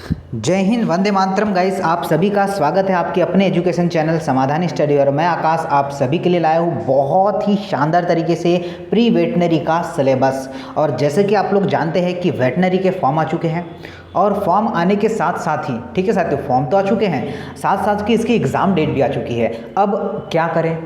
जय हिंद, वंदे मातरम गाइस। आप सभी का स्वागत है आपके अपने एजुकेशन चैनल समाधान स्टडी। और मैं आकाश आप सभी के लिए लाया हूँ बहुत ही शानदार तरीके से प्री वेटनरी का सिलेबस। और जैसे कि आप लोग जानते हैं कि वेटनरी के फॉर्म आ चुके हैं, और फॉर्म आने के साथ साथ ही, ठीक है साथियों, फॉर्म तो आ चुके हैं, साथ साथ की इसकी एग्ज़ाम डेट भी आ चुकी है। अब क्या करें?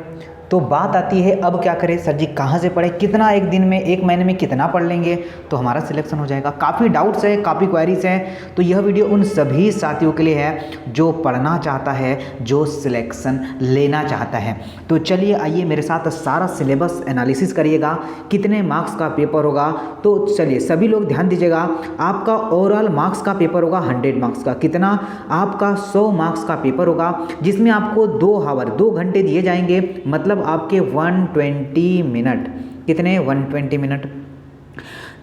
तो बात आती है अब क्या करें सर जी, कहाँ से पढ़े, कितना एक दिन में, एक महीने में कितना पढ़ लेंगे तो हमारा सिलेक्शन हो जाएगा। काफ़ी डाउट्स है, काफ़ी क्वेरीज हैं। तो यह वीडियो उन सभी साथियों के लिए है जो पढ़ना चाहता है, जो सिलेक्शन लेना चाहता है। तो चलिए आइए मेरे साथ सारा सिलेबस एनालिसिस करिएगा, कितने मार्क्स का पेपर होगा। तो चलिए सभी लोग ध्यान दीजिएगा, आपका ओवरऑल मार्क्स का पेपर होगा 100 मार्क्स का। कितना? आपका 100 मार्क्स का पेपर होगा, जिसमें आपको 2 घंटे दिए जाएंगे, मतलब आपके 120 मिनट। कितने? 120 मिनट,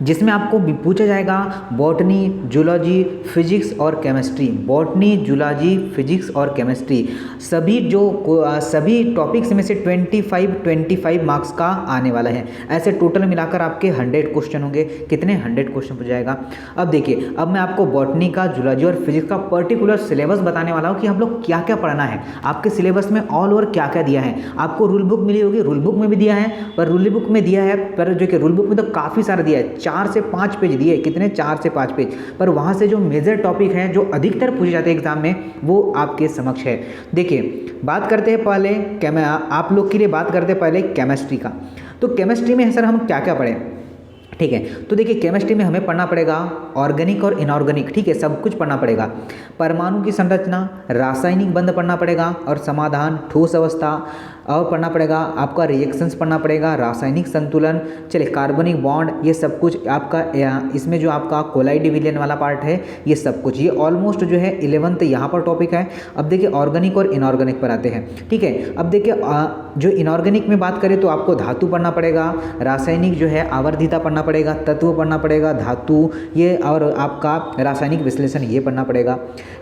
जिसमें आपको पूछा जाएगा बॉटनी, जूलॉजी, फिजिक्स और केमिस्ट्री। बॉटनी, जूलॉजी, फिजिक्स और केमिस्ट्री, सभी टॉपिक्स में से 25 मार्क्स का आने वाला है। ऐसे टोटल मिलाकर आपके 100 क्वेश्चन होंगे। कितने? 100 क्वेश्चन हो जाएगा। अब देखिए, अब मैं आपको बॉटनी का, जूलॉजी और फिजिक्स का पर्टिकुलर सिलेबस बताने वाला हूँ कि हम लोग क्या क्या पढ़ना है। आपके सिलेबस में ऑल ओवर क्या क्या दिया है। आपको रूल बुक मिली होगी, रूल बुक में भी दिया है, पर रूल बुक में दिया है, पर जो कि रूल बुक में तो काफ़ी सारा दिया है, 4 से 5 पेज दिए। कितने? 4 से 5 पेज। पर वहाँ से जो मेजर टॉपिक हैं, जो अधिकतर पूछे जाते हैं एग्जाम में, वो आपके समक्ष है। देखिए, बात करते हैं पहले आप लोग के लिए बात करते हैं पहले केमिस्ट्री का। तो केमिस्ट्री में सर हम क्या क्या पढ़ें? ठीक है, तो देखिए केमिस्ट्री में हमें पढ़ना पड़ेगा ऑर्गेनिक और इनऑर्गेनिक, ठीक है, सब कुछ पढ़ना पड़ेगा। परमाणु की संरचना, रासायनिक बंध पढ़ना पड़ेगा और समाधान, ठोस अवस्था, और पढ़ना पड़ेगा आपका रिएक्शंस पढ़ना पड़ेगा, रासायनिक संतुलन, चलिए कार्बनिक बॉन्ड, ये सब कुछ आपका इसमें जो आपका कोलाइड विलयन वाला पार्ट है, ये सब कुछ, ये ऑलमोस्ट जो है 11th यहाँ पर टॉपिक है। अब देखिए ऑर्गेनिक और इनऑर्गेनिक पर आते हैं, ठीक है। अब देखिए जो इनऑर्गेनिक में बात करें तो आपको धातु पढ़ना पड़ेगा, रासायनिक जो है आवर्धिता पढ़ना पड़ेगा, तत्व पढ़ना पड़ेगा, धातु ये, और आपका रासायनिक विश्लेषण ये पढ़ना पड़ेगा,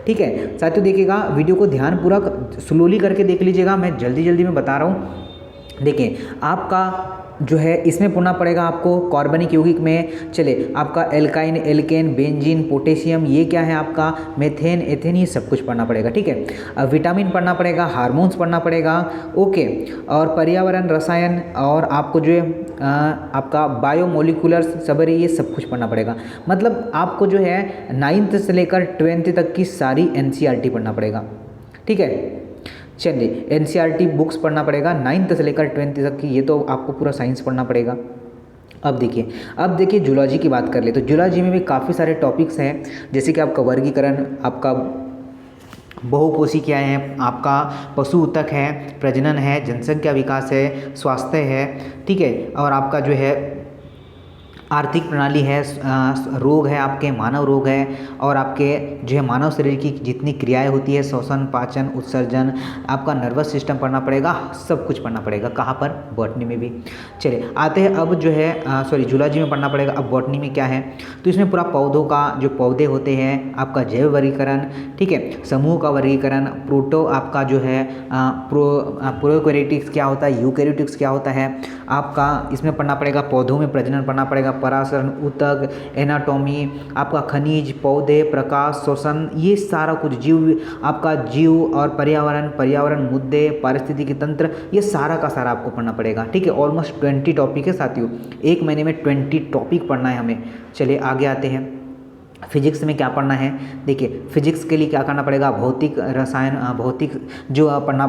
ठीक है। साथियों देखिएगा, वीडियो को ध्यानपूर्वक स्लोली करके देख लीजिएगा, मैं जल्दी जल्दी में बता रहा हूँ। देखिए आपका जो है इसमें पढ़ना पड़ेगा आपको कार्बनिक यौगिक में, चलिए आपका एल्काइन, एल्केन, बेंजीन, पोटेशियम, ये क्या है आपका मेथेन, एथेन, ये सब कुछ पढ़ना पड़ेगा, ठीक है। अब विटामिन पढ़ना पड़ेगा, हार्मोन्स पढ़ना पड़ेगा, ओके। और पर्यावरण, रसायन, और आपको जो है आपका बायोमोलिकुलर सबरी, ये सब कुछ पढ़ना पड़ेगा। मतलब आपको जो है 9th से लेकर 12th तक की सारी NCERT पढ़ना पड़ेगा, ठीक है। चलिए NCERT बुक्स पढ़ना पड़ेगा 9th से लेकर 12th तक की, ये तो आपको पूरा साइंस पढ़ना पड़ेगा। अब देखिए जूलॉजी की बात कर ले तो जूलॉजी में भी काफ़ी सारे टॉपिक्स हैं, जैसे कि आपका वर्गीकरण, आपका बहुकोशी क्या है, आपका पशु ऊतक है, प्रजनन है, जनसंख्या विकास है, स्वास्थ्य है, ठीक है। और आपका जो है आर्थिक प्रणाली है, रोग है, आपके मानव रोग है, और आपके जो है मानव शरीर की जितनी क्रियाएं होती है, श्वसन, पाचन, उत्सर्जन, आपका नर्वस सिस्टम पढ़ना पड़ेगा, सब कुछ पढ़ना पड़ेगा। कहाँ पर? बॉटनी में भी। चलिए आते हैं अब जो है जूलॉजी में पढ़ना पड़ेगा। अब बॉटनी में क्या है, तो इसमें पूरा पौधों का, जो पौधे होते हैं, आपका जैव वर्गीकरण, ठीक है, समूह का वर्गीकरण, प्रोटो आपका जो है प्रोकैरियोटिक्स क्या होता है, यूकैरियोटिक्स क्या होता है, आपका इसमें पढ़ना पड़ेगा। पौधों में प्रजनन पढ़ना पड़ेगा, परासरण, ऊतक, एनाटॉमी, आपका खनिज, पौधे, प्रकाश, श्वसन, ये सारा कुछ, आपका जीव और पर्यावरण मुद्दे, पारिस्थितिकी तंत्र, ये सारा का सारा आपको पढ़ना पड़ेगा, ठीक है। ऑलमोस्ट 20 टॉपिक है साथियों, एक महीने में 20 टॉपिक पढ़ना है हमें। चलिए आगे आते हैं। फिजिक्स में क्या पढ़ना है? देखिए फिजिक्स के लिए क्या करना पड़ेगा, भौतिक, रसायन,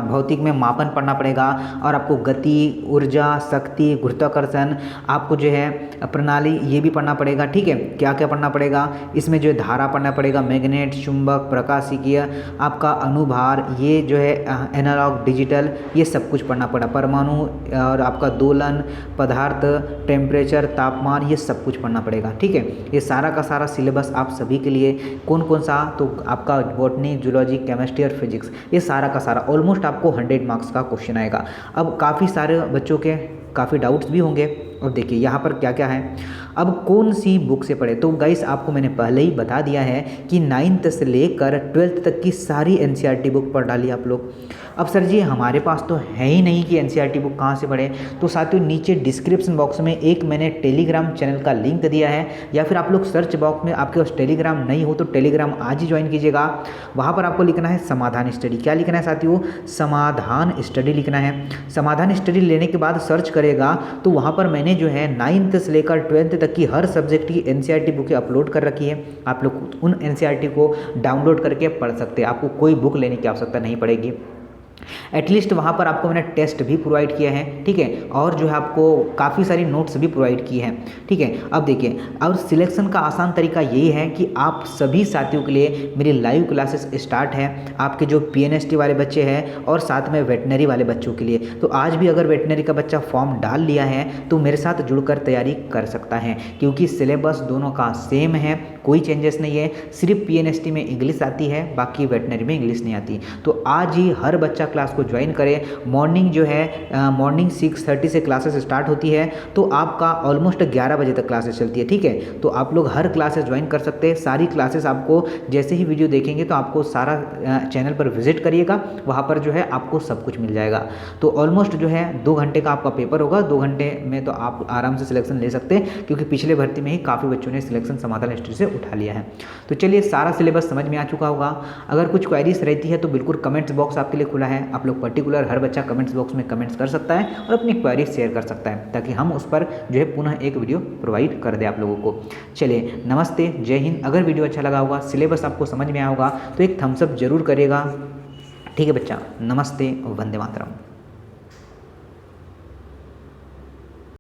भौतिक में मापन पढ़ना पड़ेगा, और आपको गति, ऊर्जा, शक्ति, गुरुत्वाकर्षण, आपको जो है प्रणाली, ये भी पढ़ना पड़ेगा, ठीक है। क्या क्या पढ़ना पड़ेगा इसमें? जो है धारा पढ़ना पड़ेगा, मैग्नेट, चुंबक, प्रकाशिकीय, आपका अनुभार, ये जो है एनालॉग, डिजिटल, ये सब कुछ पढ़ना पड़ा। परमाणु और आपका दोलन, पदार्थ, टेम्परेचर, तापमान, ये सब कुछ पढ़ना पड़ेगा, ठीक है। ये सारा का सारा सिलेबस आप सभी के लिए, कौन कौन सा, तो आपका बॉटनी, जूलॉजी, केमिस्ट्री और फिजिक्स, ये सारा का सारा ऑलमोस्ट आपको 100 मार्क्स का क्वेश्चन आएगा। अब काफ़ी सारे बच्चों के काफ़ी डाउट्स भी होंगे। अब देखिए यहाँ पर क्या क्या है, अब कौन सी बुक से पढ़े, तो गाइस आपको मैंने पहले ही बता दिया है कि 9th से लेकर 12th तक की सारी एनसीईआरटी बुक पढ़ डाली आप लोग। अब सर जी हमारे पास तो है ही नहीं कि एनसीईआरटी बुक कहाँ से पढ़े, तो साथियों नीचे डिस्क्रिप्शन बॉक्स में एक मैंने टेलीग्राम चैनल का लिंक दिया है, या फिर आप लोग सर्च बॉक्स में, आपके पास टेलीग्राम नहीं हो तो टेलीग्राम आज ही ज्वाइन कीजिएगा। वहाँ पर आपको लिखना है समाधान स्टडी। क्या लिखना है साथियों? समाधान स्टडी लिखना है। समाधान स्टडी लेने के बाद सर्च करेगा तो वहाँ पर मैंने जो है 9th से लेकर 12th तक की हर सब्जेक्ट की एनसीईआरटी बुकें अपलोड कर रखी है। आप लोग उन एनसीईआरटी को डाउनलोड करके पढ़ सकते हैं, आपको कोई बुक लेने की आवश्यकता नहीं पड़ेगी। एटलीस्ट वहाँ पर आपको मैंने टेस्ट भी प्रोवाइड किया है, ठीक है, और जो है आपको काफ़ी सारी नोट्स भी प्रोवाइड की हैं, ठीक है। अब देखिए, अब सिलेक्शन का आसान तरीका यही है कि आप सभी साथियों के लिए मेरी लाइव क्लासेस स्टार्ट है, आपके जो पीएनएसटी वाले बच्चे हैं और साथ में वेटनरी वाले बच्चों के लिए। तो आज भी अगर वेटनरी का बच्चा फॉर्म डाल लिया है तो मेरे साथ जुड़कर तैयारी कर सकता है, क्योंकि सिलेबस दोनों का सेम है, कोई चेंजेस नहीं है। सिर्फ पीएनएसटी में इंग्लिश आती है, बाकी वेटनरी में इंग्लिश नहीं आती। तो आज ही हर बच्चा क्लास को ज्वाइन करें। मॉर्निंग जो है मॉर्निंग 6:30 से क्लासेस स्टार्ट होती है, तो आपका ऑलमोस्ट 11 बजे तक क्लासेस चलती है, ठीक है। तो आप लोग हर क्लासेस ज्वाइन कर सकते हैं। सारी क्लासेस आपको जैसे ही वीडियो देखेंगे तो आपको सारा चैनल पर विजिट करिएगा, वहाँ पर जो है आपको सब कुछ मिल जाएगा। तो ऑलमोस्ट जो है 2 घंटे का आपका पेपर होगा, 2 घंटे में तो आप आराम से सिलेक्शन ले सकते हैं, क्योंकि पिछले भर्ती में ही काफ़ी बच्चों ने सिलेक्शन समाधान स्टडी से उठा लिया है। तो चलिए, सारा सिलेबस समझ में आ चुका होगा। अगर कुछ क्वेरीज रहती है तो बिल्कुल कमेंट्स बॉक्स आपके लिए खुला है, आप लोग पर्टिकुलर हर बच्चा कमेंट्स बॉक्स में कमेंट्स कर सकता है और अपनी क्वेरी शेयर कर सकता है, ताकि हम उस पर जो है पुनः एक वीडियो प्रोवाइड कर दें आप लोगों को। चलिए, नमस्ते, जय हिंद। अगर वीडियो अच्छा लगा होगा, सिलेबस आपको समझ में आया होगा तो एक थम्स अप जरूर करिएगा, ठीक है बच्चा। नमस्ते, वंदे मातरम।